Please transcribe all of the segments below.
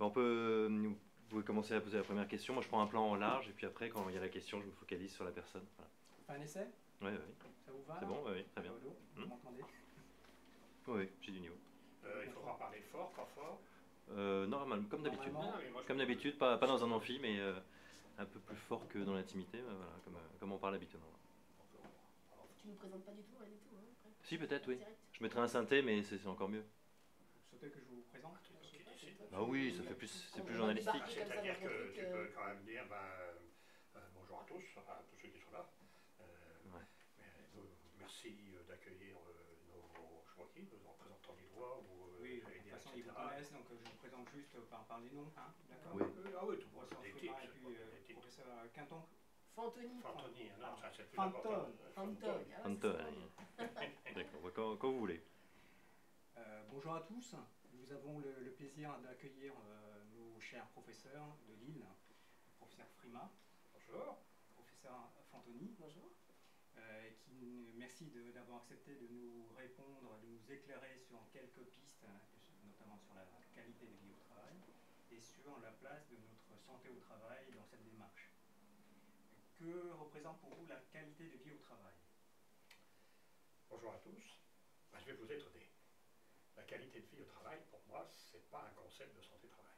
Vous pouvez commencer à poser la première question. Moi, je prends un plan en large, et puis après, quand il y a la question, je me focalise sur la personne. Voilà. On fait un essai? Oui, oui. Ça vous va C'est là? bon, oui, oui, très bien. Rigolo. Vous m'entendez? Oui, oui, j'ai du niveau. Il faudra parler fort, pas fort. Normal, comme d'habitude. Normalement. Non, mais moi, je Comme peux- d'habitude, pas dans un amphi, mais un peu plus fort que dans l'intimité, voilà, comme on parle habituellement. Alors, Tu nous présentes pas du tout, rien du tout, hein, après. Si, peut-être, oui. Direct. Je mettrai un synthé, mais c'est encore mieux. Vous souhaitez que je vous présente? c'est toi qui décides. Ah oui, ça fait c'est plus journalistique. Ah, c'est-à-dire que tu peux quand même dire bonjour à tous, enfin à tous ceux qui sont là. Ouais. Merci d'accueillir nos choquis, nos représentants du droit ou Oui, de j'allais toute dire, façon, ils vous etc. connaissent, donc je vous présente juste par les noms, hein, d'accord? Oui. Ah oui, tout le monde, Professeur des Frima titres, et c'est puis pas des titres. professeur Quinton. Fantoni. Fantoni, non, ça c'est plus Fantone. important. Fantone. Ah ouais, Hunter, c'est ça. d'accord, quand vous voulez. Bonjour à tous. Nous avons le plaisir d'accueillir nos chers professeurs de Lille, professeur Frima, Bonjour. professeur Fantoni. Bonjour. Merci d'avoir accepté de nous répondre, de nous éclairer sur quelques pistes, notamment sur la qualité de vie au travail et sur la place de notre santé au travail dans cette démarche. Que représente pour vous la qualité de vie au travail? Bonjour à tous. Je vais vous étonner. La qualité de vie au travail, pour moi, ce n'est pas un concept de santé-travail.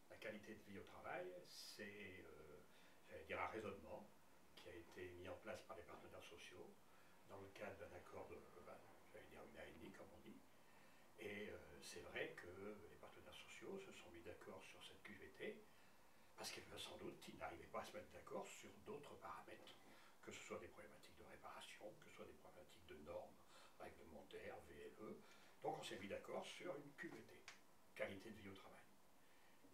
La qualité de vie au travail, c'est, j'allais dire, un raisonnement qui a été mis en place par les partenaires sociaux dans le cadre d'un accord de, j'allais dire, une ANI, comme on dit. Et c'est vrai que les partenaires sociaux se sont mis d'accord sur cette QVT parce que sans doute, ils n'arrivaient pas à se mettre d'accord sur d'autres paramètres, que ce soit des problématiques de réparation, que ce soit des problématiques de normes réglementaires, VLE. Donc on s'est mis d'accord sur une QVT, qualité de vie au travail.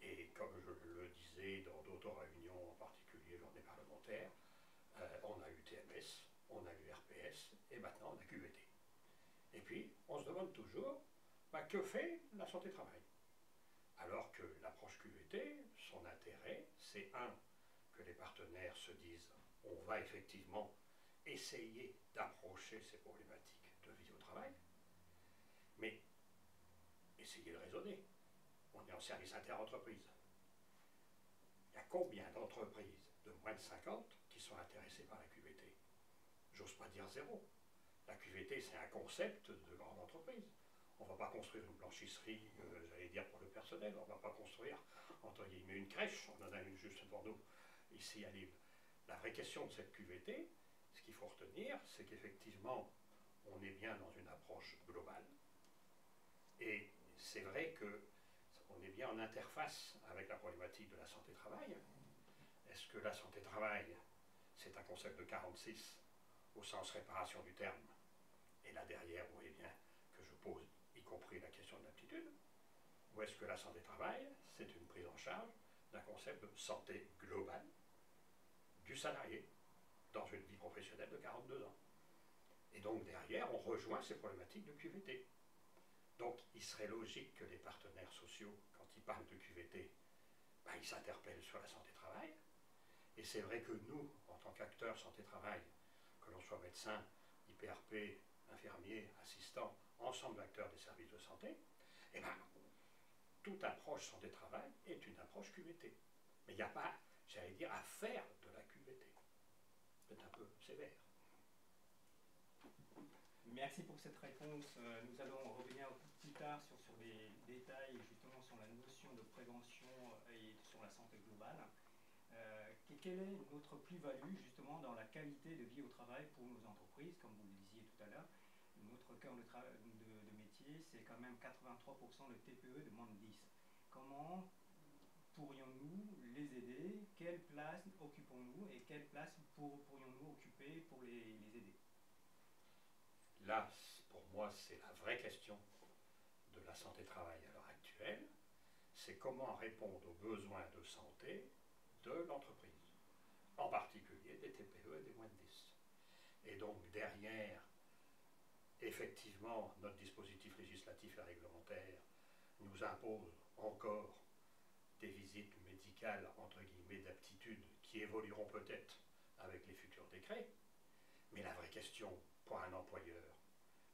Et comme je le disais dans d'autres réunions, en particulier journée parlementaire, on a eu TMS, on a eu RPS, et maintenant on a QVT. Et puis, on se demande toujours, que fait la santé-travail? Alors que l'approche QVT, son intérêt, c'est que les partenaires se disent, on va effectivement essayer d'approcher ces problématiques de vie au travail, mais essayez de raisonner. On est en service inter-entreprise. Il y a combien d'entreprises de moins de 50 qui sont intéressées par la QVT? J'ose pas dire zéro. La QVT, c'est un concept de grande entreprise. On ne va pas construire une blanchisserie, j'allais dire, pour le personnel. On ne va pas construire, entre guillemets, une crèche. On en a une juste devant nous, ici à Lille. La vraie question de cette QVT, ce qu'il faut retenir, c'est qu'effectivement, on est bien dans une approche globale. Et c'est vrai qu'on est bien en interface avec la problématique de la santé-travail. Est-ce que la santé-travail, c'est un concept de 46 au sens réparation du terme? Et là derrière, vous voyez bien que je pose y compris la question de l'aptitude. Ou est-ce que la santé-travail, c'est une prise en charge d'un concept de santé globale du salarié dans une vie professionnelle de 42 ans? Et donc derrière, on rejoint ces problématiques de QVT. Donc il serait logique que les partenaires sociaux, quand ils parlent de QVT, ils s'interpellent sur la santé-travail. Et c'est vrai que nous, en tant qu'acteurs santé-travail, que l'on soit médecin, IPRP, infirmier, assistant, ensemble d'acteurs des services de santé, toute approche santé-travail est une approche QVT. Mais il n'y a pas, j'allais dire, à faire de la QVT. C'est un peu sévère. Merci pour cette réponse. Nous allons revenir plus tard sur des détails justement sur la notion de prévention et sur la santé globale. Quelle est notre plus-value justement dans la qualité de vie au travail pour nos entreprises? Comme vous le disiez tout à l'heure, notre cœur de métier, c'est quand même 83% de TPE de moins de 10. Comment pourrions-nous les aider? Quelle place occupons-nous et quelle place pourrions-nous occuper pour les aider? Là, pour moi, c'est la vraie question de la santé-travail à l'heure actuelle. C'est comment répondre aux besoins de santé de l'entreprise, en particulier des TPE et des moins de 10. Et donc derrière, effectivement, notre dispositif législatif et réglementaire nous impose encore des visites médicales, entre guillemets, d'aptitude qui évolueront peut-être avec les futurs décrets. Mais la vraie question pour un employeur,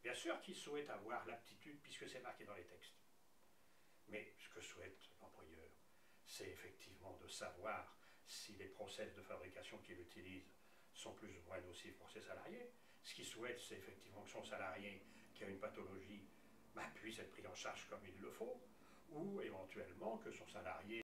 bien sûr qu'il souhaite avoir l'aptitude puisque c'est marqué dans les textes. Mais ce que souhaite l'employeur, c'est effectivement de savoir si les process de fabrication qu'il utilise sont plus ou moins nocifs pour ses salariés. Ce qu'il souhaite, c'est effectivement que son salarié qui a une pathologie puisse être pris en charge comme il le faut, ou éventuellement que son salarié